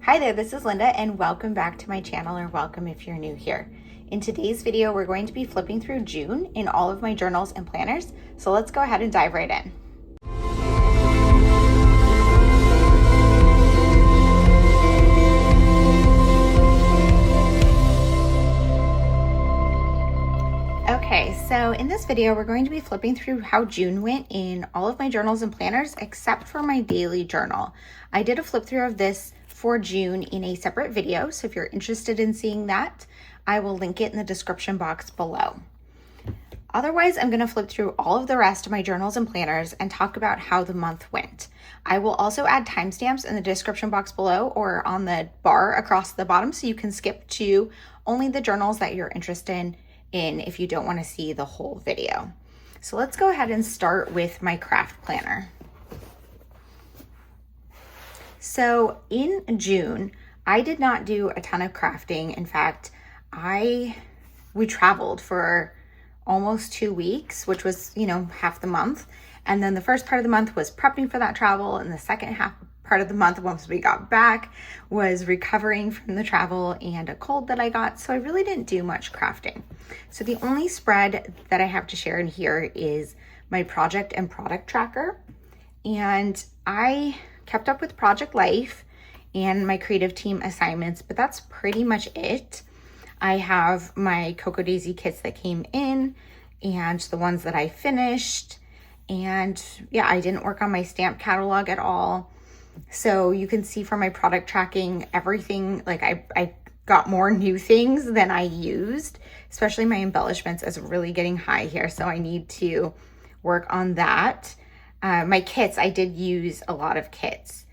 Hi there, this is Linda and welcome back to my channel, or welcome if you're new here. In today's video, we're going to be flipping through June in all of my journals and planners. So let's go ahead and dive right in. Okay, so in this video, we're going to be flipping through how June went in all of my journals and planners, except for my daily journal. I did a flip through of this for June in a separate video, so if you're interested in seeing that, I will link it in the description box below. Otherwise, I'm going to flip through all of the rest of my journals and planners and talk about how the month went. I will also add timestamps in the description box below or on the bar across the bottom, so you can skip to only the journals that you're interested in if you don't want to see the whole video. So let's go ahead and start with my craft planner. So in June, I did not do a ton of crafting. In fact, we traveled for almost 2 weeks, which was, half the month. And then the first part of the month was prepping for that travel. And the second part of the month, once we got back, was recovering from the travel and a cold that I got. So I really didn't do much crafting. So the only spread that I have to share in here is my project and product tracker. And I kept up with project life and my creative team assignments, but that's pretty much it. I have my Cocoa Daisy kits that came in and the ones that I finished. And yeah, I didn't work on my stamp catalog at all. So you can see from my product tracking, everything, like I got more new things than I used, especially my embellishments is really getting high here. So I need to work on that. My kits, I did use a lot of kits.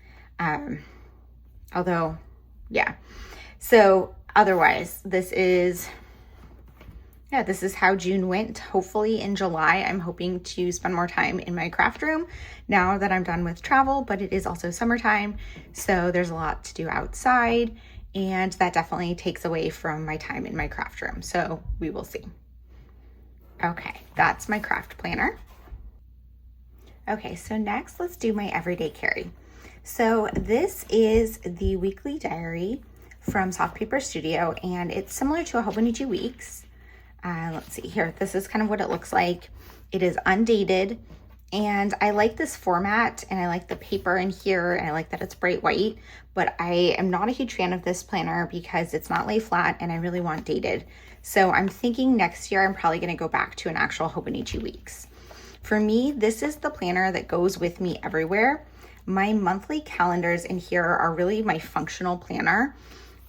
So otherwise, this is how June went. Hopefully in July, I'm hoping to spend more time in my craft room now that I'm done with travel, but it is also summertime. So there's a lot to do outside, and that definitely takes away from my time in my craft room. So we will see. Okay, that's my craft planner. Okay, so next let's do my everyday carry. So this is the weekly diary from Soft Paper Studio, and it's similar to a Hobonichi Weeks. Let's see here. This is kind of what it looks like. It is undated, and I like this format, and I like the paper in here, and I like that it's bright white, but I am not a huge fan of this planner because it's not lay flat, and I really want dated. So I'm thinking next year I'm probably going to go back to an actual Hobonichi Weeks. For me, this is the planner that goes with me everywhere. My monthly calendars in here are really my functional planner,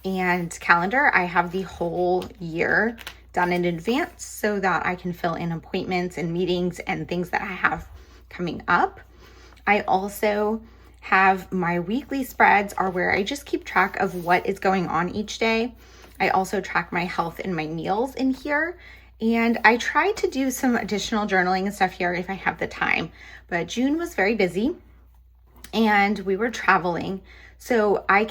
and calendar, I have the whole year done in advance so that I can fill in appointments and meetings and things that I have coming up. I also have my weekly spreads are where I just keep track of what is going on each day. I also track my health and my meals in here. And I try to do some additional journaling and stuff here if I have the time, but June was very busy and we were traveling. So I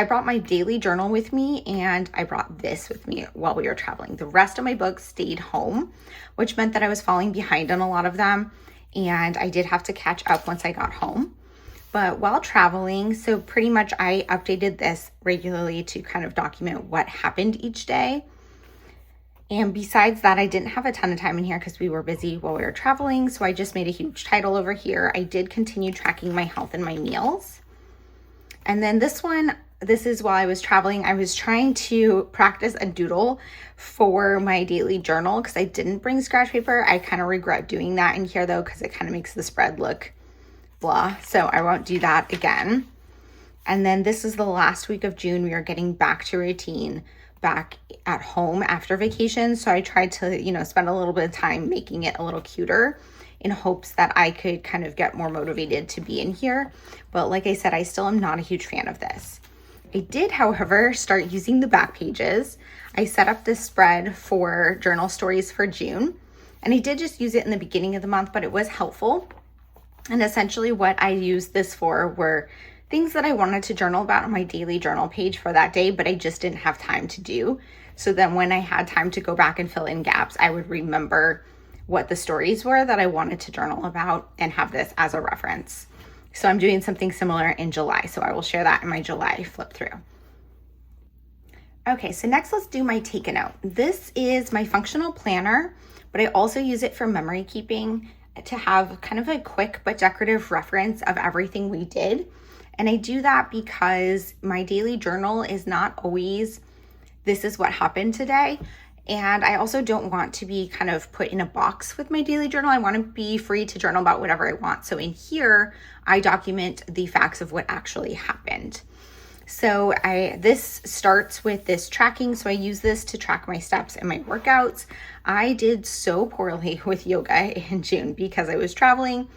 brought my daily journal with me, and I brought this with me while we were traveling. The rest of my books stayed home, which meant that I was falling behind on a lot of them. And I did have to catch up once I got home. But while traveling, so pretty much I updated this regularly to kind of document what happened each day. And besides that, I didn't have a ton of time in here because we were busy while we were traveling. So I just made a huge title over here. I did continue tracking my health and my meals. And then this is while I was traveling. I was trying to practice a doodle for my daily journal because I didn't bring scratch paper. I kind of regret doing that in here though, because it kind of makes the spread look blah. So I won't do that again. And then this is the last week of June. We are getting back to routine, back at home after vacation. So I tried to, spend a little bit of time making it a little cuter in hopes that I could kind of get more motivated to be in here. But like I said, I still am not a huge fan of this. I did, however, start using the back pages. I set up this spread for journal stories for June, and I did just use it in the beginning of the month, but it was helpful. And essentially what I used this for were things that I wanted to journal about on my daily journal page for that day, but I just didn't have time to do. So then when I had time to go back and fill in gaps, I would remember what the stories were that I wanted to journal about and have this as a reference. So I'm doing something similar in July. So I will share that in my July flip through. Okay, so next let's do my take a note. This is my functional planner, but I also use it for memory keeping to have kind of a quick but decorative reference of everything we did. And I do that because my daily journal is not always, this is what happened today. And I also don't want to be kind of put in a box with my daily journal. I want to be free to journal about whatever I want. So in here, I document the facts of what actually happened. So this starts with this tracking. So I use this to track my steps and my workouts. I did so poorly with yoga in June because I was traveling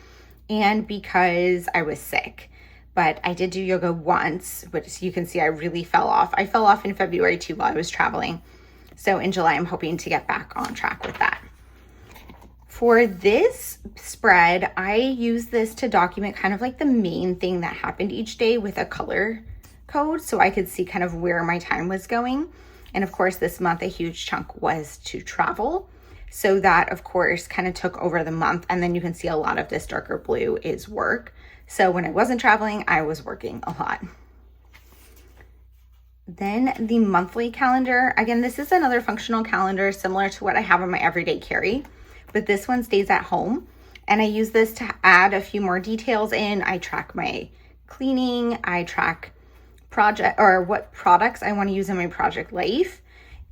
and because I was sick. But I did do yoga once, but as you can see, I really fell off. I fell off in February too while I was traveling. So in July, I'm hoping to get back on track with that. For this spread, I use this to document kind of like the main thing that happened each day with a color code so I could see kind of where my time was going. And of course, this month, a huge chunk was to travel. So that, of course, kind of took over the month. And then you can see a lot of this darker blue is work. So when I wasn't traveling, I was working a lot. Then the monthly calendar. Again, this is another functional calendar similar to what I have on my everyday carry, but this one stays at home. And I use this to add a few more details in. I track my cleaning, I track what products I want to use in my project life.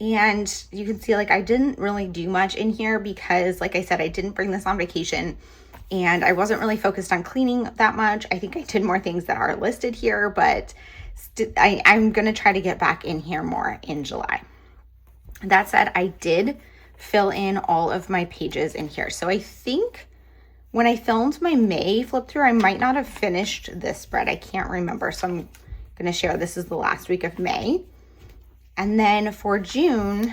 And you can see like I didn't really do much in here because like I said, I didn't bring this on vacation and I wasn't really focused on cleaning that much. I think I did more things that are listed here, but I'm going to try to get back in here more in July. That said, I did fill in all of my pages in here. So I think when I filmed my May flip through, I might not have finished this spread. I can't remember. So I'm going to share this is the last week of May. And then for June,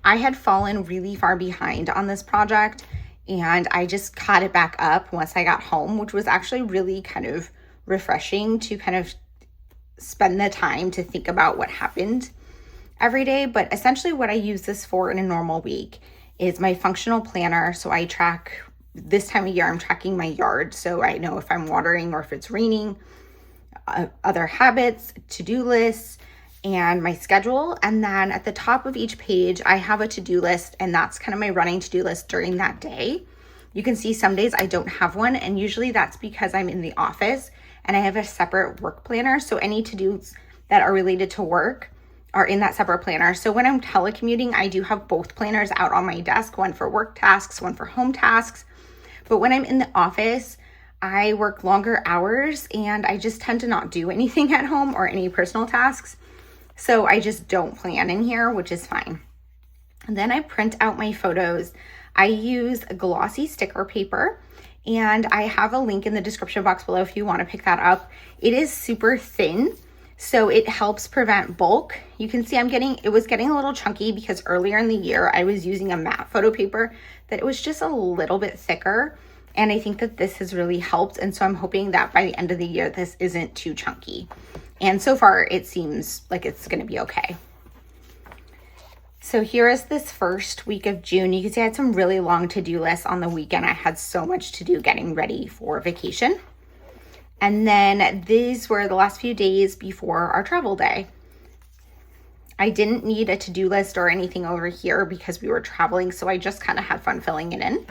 I had fallen really far behind on this project and I just caught it back up once I got home, which was actually really kind of refreshing to kind of spend the time to think about what happened every day. But essentially what I use this for in a normal week is my functional planner. So I track this time of year, I'm tracking my yard. So I know if I'm watering or if it's raining, other habits, to-do lists, and my schedule. And then at the top of each page, I have a to-do list, and that's kind of my running to-do list during that day. You can see some days I don't have one, and usually that's because I'm in the office and I have a separate work planner. So any to-dos that are related to work are in that separate planner. So when I'm telecommuting, I do have both planners out on my desk, one for work tasks, one for home tasks. But when I'm in the office, I work longer hours and I just tend to not do anything at home or any personal tasks. So I just don't plan in here, which is fine. And then I print out my photos. I use glossy sticker paper, and I have a link in the description box below if you want to pick that up. It is super thin, so it helps prevent bulk. You can see it was getting a little chunky because earlier in the year I was using a matte photo paper that it was just a little bit thicker. And I think that this has really helped. And so I'm hoping that by the end of the year, this isn't too chunky. And so far it seems like it's going to be okay. So here is this first week of June. You can see I had some really long to-do lists on the weekend. I had so much to do getting ready for vacation. And then these were the last few days before our travel day. I didn't need a to-do list or anything over here because we were traveling. So I just kind of had fun filling it in.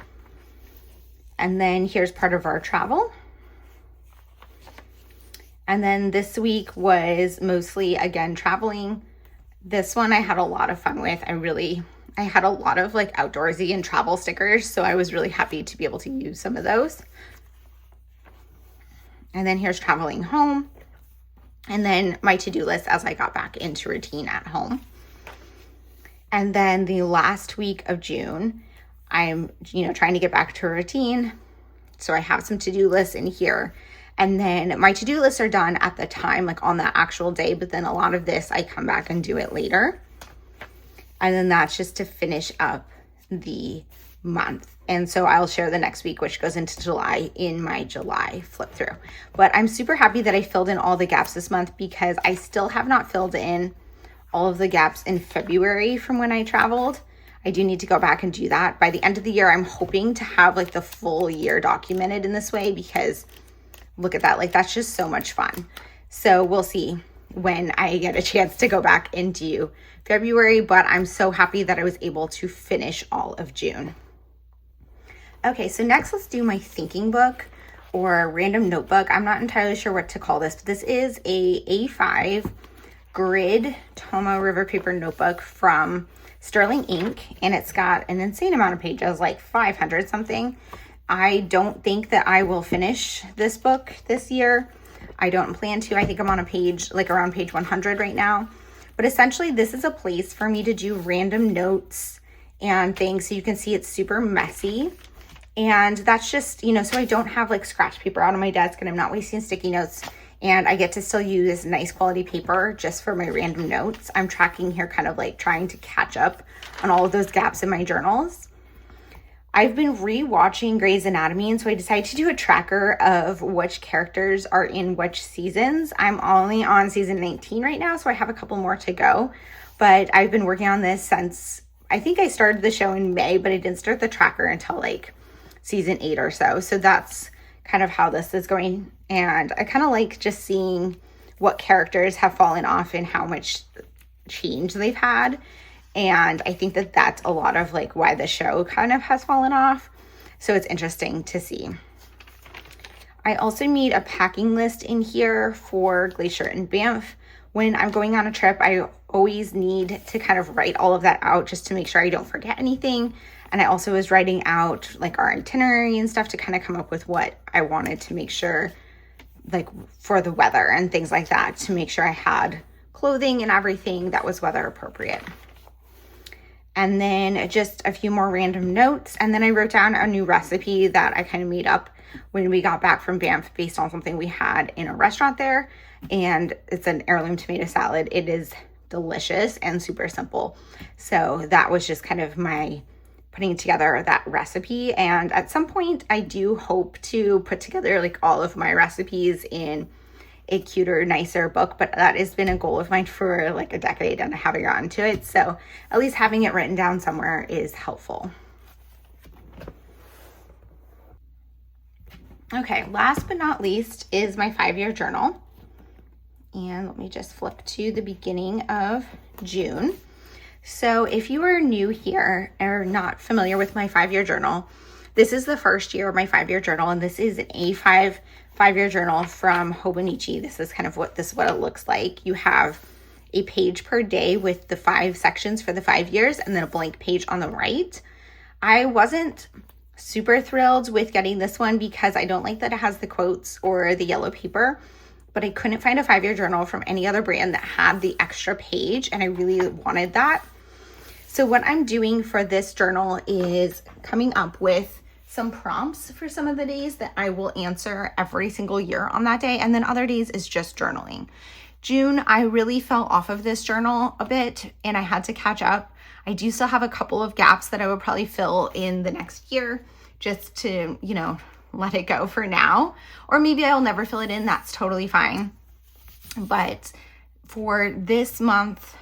And then here's part of our travel. And then this week was mostly, again, traveling. This one I had a lot of fun with. I had a lot of like outdoorsy and travel stickers. So I was really happy to be able to use some of those. And then here's traveling home. And then my to-do list as I got back into routine at home. And then the last week of June, I'm, trying to get back to a routine. So I have some to-do lists in here. And then my to-do lists are done at the time, like on the actual day. But then a lot of this, I come back and do it later. And then that's just to finish up the month. And so I'll share the next week, which goes into July, in my July flip through. But I'm super happy that I filled in all the gaps this month because I still have not filled in all of the gaps in February from when I traveled. I do need to go back and do that. By the end of the year, I'm hoping to have like the full year documented in this way because look at that. Like that's just so much fun. So we'll see. when I get a chance to go back into February, but I'm so happy that I was able to finish all of June. Okay, so next let's do my thinking book or random notebook. I'm not entirely sure what to call this, but this is a A5 grid Tomo River paper notebook from Sterling Ink, and it's got an insane amount of pages, like 500 something. I don't think that I will finish this book this year. I don't plan to. I think I'm on a page, like around page 100 right now. But essentially, this is a place for me to do random notes and things. So you can see it's super messy. And that's just, you know, so I don't have like scratch paper out on my desk and I'm not wasting sticky notes. And I get to still use nice quality paper just for my random notes. I'm tracking here, kind of like trying to catch up on all of those gaps in my journals. I've been rewatching Grey's Anatomy, and so I decided to do a tracker of which characters are in which seasons. I'm only on season 19 right now, so I have a couple more to go. But I've been working on this since, I think I started the show in May, but I didn't start the tracker until like season 8 or so. So that's kind of how this is going. And I kind of like just seeing what characters have fallen off and how much change they've had. And I think that that's a lot of like why the show kind of has fallen off. So it's interesting to see. I also made a packing list in here for Glacier and Banff. When I'm going on a trip, I always need to kind of write all of that out just to make sure I don't forget anything. And I also was writing out like our itinerary and stuff to kind of come up with what I wanted to make sure, like for the weather and things like that, to make sure I had clothing and everything that was weather appropriate. And then just a few more random notes. And then I wrote down a new recipe that I kind of made up when we got back from Banff based on something we had in a restaurant there. And it's an heirloom tomato salad. It is delicious and super simple. So that was just kind of my putting together that recipe. And at some point I do hope to put together like all of my recipes in a cuter, nicer book, but that has been a goal of mine for like a decade and I haven't gotten to it. So at least having it written down somewhere is helpful. Okay, last but not least is my 5-year journal. And let me just flip to the beginning of June. So if you are new here or not familiar with my 5-year journal, this is the first year of my 5-year journal, and this is an A5 5-year journal from Hobonichi. This is kind of what it looks like. You have a page per day with the 5 sections for the 5 years and then a blank page on the right. I wasn't super thrilled with getting this one because I don't like that it has the quotes or the yellow paper, but I couldn't find a 5-year journal from any other brand that had the extra page, and I really wanted that. So what I'm doing for this journal is coming up with some prompts for some of the days that I will answer every single year on that day, and then other days is just journaling. June, I really fell off of this journal a bit and I had to catch up. I do still have a couple of gaps that I would probably fill in the next year just to, you know, let it go for now. Or maybe I'll never fill it in. That's totally fine. But for this month,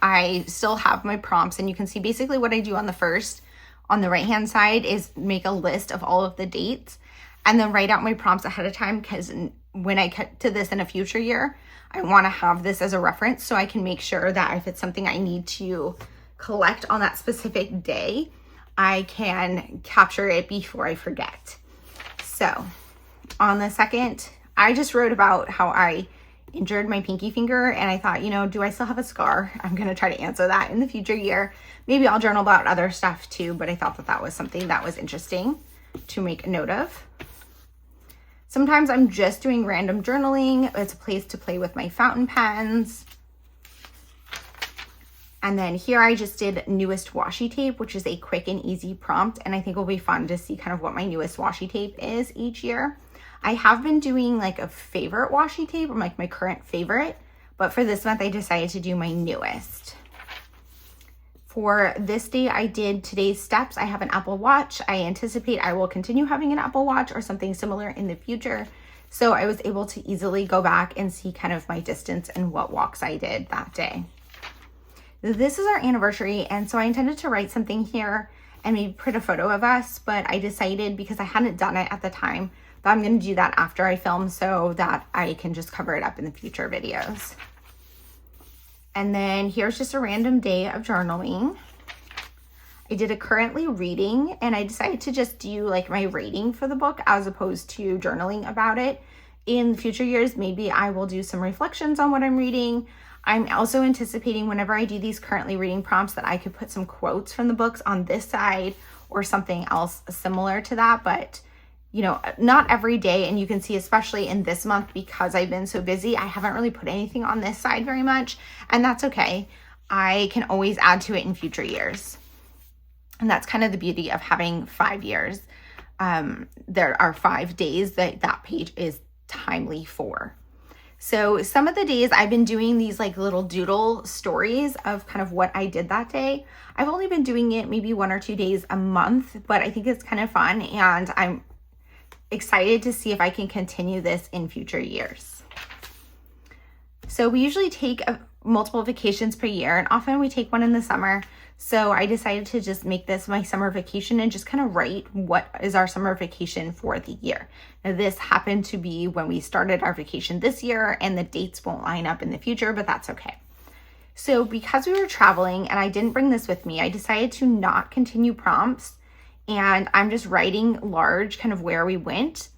I still have my prompts, and you can see basically what I do on the first. On the right-hand side is make a list of all of the dates and then write out my prompts ahead of time, because when I get to this in a future year, I want to have this as a reference so I can make sure that if it's something I need to collect on that specific day, I can capture it before I forget. So on the second, I just wrote about how I injured my pinky finger, and I thought, you know, do I still have a scar? I'm going to try to answer that in the future year. Maybe I'll journal about other stuff too, but I thought that that was something that was interesting to make a note of. Sometimes I'm just doing random journaling. It's a place to play with my fountain pens. And then here I just did newest washi tape, which is a quick and easy prompt, and I think it'll be fun to see kind of what my newest washi tape is each year. I have been doing like a favorite washi tape, or like my current favorite, but for this month I decided to do my newest. For this day, I did today's steps. I have an Apple Watch. I anticipate I will continue having an Apple Watch or something similar in the future. So I was able to easily go back and see kind of my distance and what walks I did that day. This is our anniversary, and so I intended to write something here and maybe print a photo of us, but I decided, because I hadn't done it at the time, that I'm going to do that after I film so that I can just cover it up in the future videos. And then here's just a random day of journaling. I did a currently reading, and I decided to just do like my rating for the book as opposed to journaling about it. In future years, maybe I will do some reflections on what I'm reading. I'm also anticipating whenever I do these currently reading prompts that I could put some quotes from the books on this side or something else similar to that, but you know, not every day. And you can see, especially in this month, because I've been so busy, I haven't really put anything on this side very much, and that's okay. I can always add to it in future years. And that's kind of the beauty of having 5 years. There are 5 days that page is timely for. So some of the days I've been doing these like little doodle stories of kind of what I did that day. I've only been doing it maybe 1 or 2 days a month, but I think it's kind of fun, and I'm excited to see if I can continue this in future years. So we usually take multiple vacations per year, and often we take one in the summer. So I decided to just make this my summer vacation and just kind of write what is our summer vacation for the year. Now, this happened to be when we started our vacation this year, and the dates won't line up in the future, but that's okay. So because we were traveling and I didn't bring this with me, I decided to not continue prompts, and I'm just writing large kind of where we went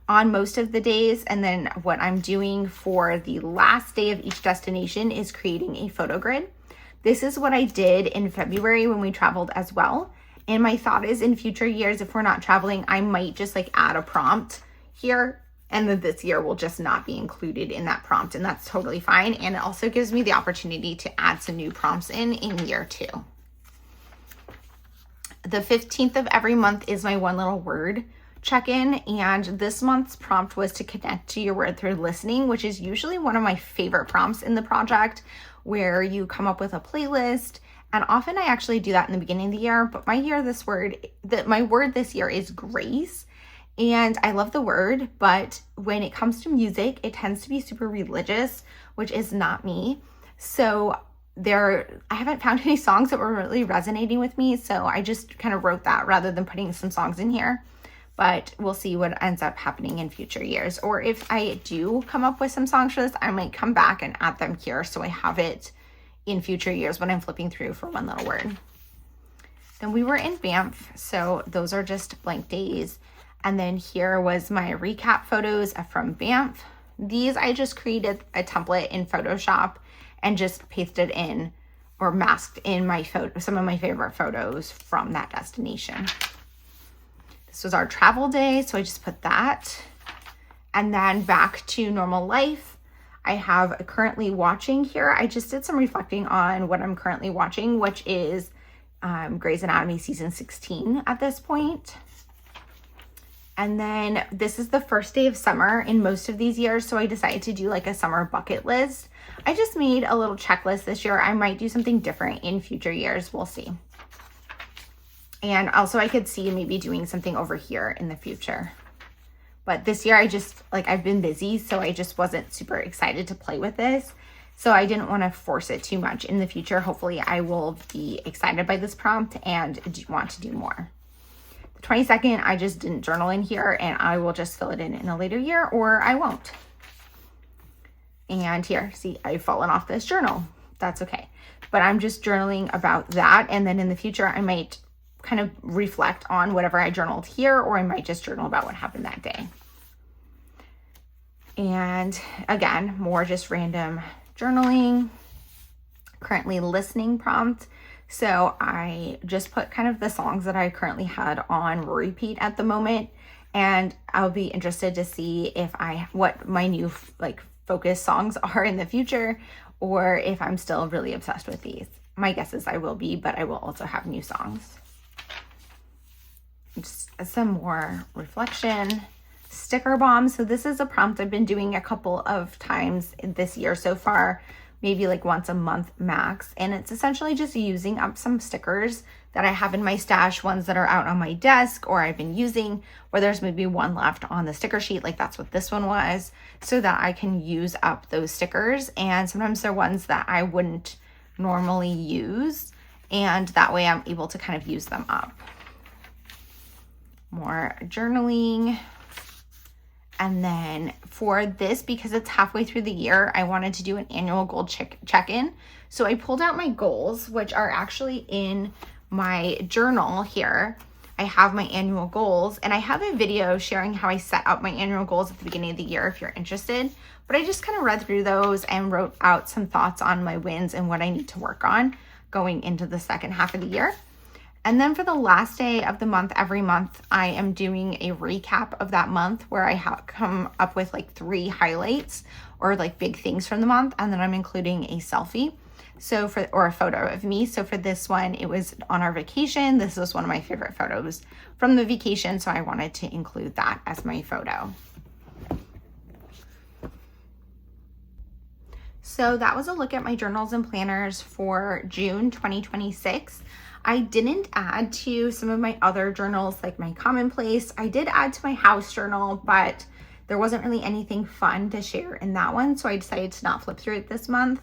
on most of the days. And then what I'm doing for the last day of each destination is creating a photo grid. This is what I did in February when we traveled as well. And my thought is in future years, if we're not traveling, I might just like add a prompt here, and then this year will just not be included in that prompt, and that's totally fine. And it also gives me the opportunity to add some new prompts in year 2. The 15th of every month is my one little word check-in, and this month's prompt was to connect to your word through listening, which is usually one of my favorite prompts in the project, where you come up with a playlist. And often I actually do that in the beginning of the year, but my word this year is grace. And I love the word, but when it comes to music, it tends to be super religious, which is not me. So I haven't found any songs that were really resonating with me, so I just kind of wrote that rather than putting some songs in here. But we'll see what ends up happening in future years. Or if I do come up with some songs for this, I might come back and add them here so I have it in future years when I'm flipping through for one little word. Then we were in Banff, so those are just blank days. And then here was my recap photos from Banff. These I just created a template in Photoshop and just pasted in or masked in some of my favorite photos from that destination. This was our travel day, so I just put that. And then back to normal life. I have currently watching here. I just did some reflecting on what I'm currently watching, which is Grey's Anatomy season 16 at this point. And then this is the first day of summer in most of these years, so I decided to do like a summer bucket list. I just made a little checklist this year. I might do something different in future years. We'll see. And also I could see maybe doing something over here in the future. But this year I've been busy, so I just wasn't super excited to play with this. So I didn't want to force it too much. In the future, hopefully I will be excited by this prompt and want to do more. 22nd, I just didn't journal in here, and I will just fill it in a later year, or I won't. And here, see, I've fallen off this journal. That's okay. But I'm just journaling about that, and then in the future, I might kind of reflect on whatever I journaled here, or I might just journal about what happened that day. And again, more just random journaling. Currently listening prompt. So I just put kind of the songs that I currently had on repeat at the moment, and I'll be interested to see what my new focus songs are in the future, or if I'm still really obsessed with these. My guess is I will be, but I will also have new songs. Just some more reflection. Sticker bombs. So this is a prompt I've been doing a couple of times this year so far, maybe like once a month max. And it's essentially just using up some stickers that I have in my stash, ones that are out on my desk or I've been using, where there's maybe one left on the sticker sheet, like that's what this one was, so that I can use up those stickers. And sometimes they're ones that I wouldn't normally use, and that way I'm able to kind of use them up. More journaling. And then for this, because it's halfway through the year, I wanted to do an annual goal check-in. So I pulled out my goals, which are actually in my journal here. I have my annual goals, and I have a video sharing how I set up my annual goals at the beginning of the year if you're interested. But I just kind of read through those and wrote out some thoughts on my wins and what I need to work on going into the second half of the year. And then for the last day of the month, every month, I am doing a recap of that month where I come up with like 3 highlights or like big things from the month. And then I'm including a selfie. Or a photo of me. So for this one, it was on our vacation. This was one of my favorite photos from the vacation. So I wanted to include that as my photo. So that was a look at my journals and planners for June 2026. I didn't add to some of my other journals like my commonplace. I did add to my house journal, but there wasn't really anything fun to share in that one. So I decided to not flip through it this month.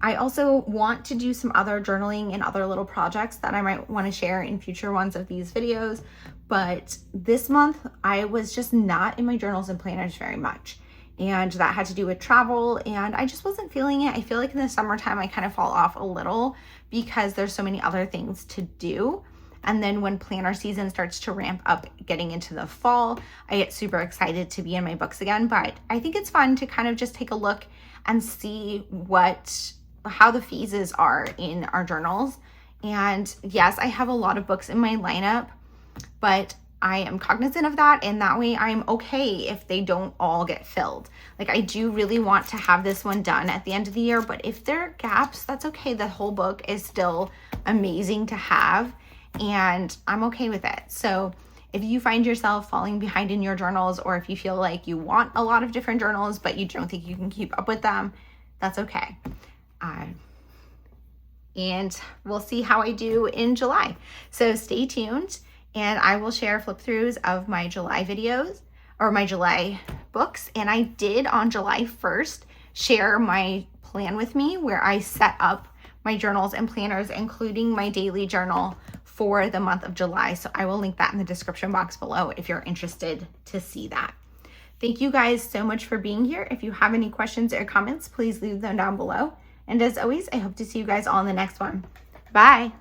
I also want to do some other journaling and other little projects that I might want to share in future ones of these videos. But this month I was just not in my journals and planners very much. And that had to do with travel, and I just wasn't feeling it. I feel like in the summertime I kind of fall off a little because there's so many other things to do. And then when planner season starts to ramp up getting into the fall, I get super excited to be in my books again. But I think it's fun to kind of just take a look and see how the phases are in our journals. And yes, I have a lot of books in my lineup, but I am cognizant of that, and that way I'm okay if they don't all get filled. Like, I do really want to have this one done at the end of the year, but if there are gaps, that's okay. The whole book is still amazing to have, and I'm okay with it. So if you find yourself falling behind in your journals, or if you feel like you want a lot of different journals, but you don't think you can keep up with them, that's okay. And we'll see how I do in July. So stay tuned. And I will share flip throughs of my July videos or my July books. And I did on July 1st share my plan with me where I set up my journals and planners, including my daily journal for the month of July. So I will link that in the description box below if you're interested to see that. Thank you guys so much for being here. If you have any questions or comments, please leave them down below. And as always, I hope to see you guys all in the next one. Bye.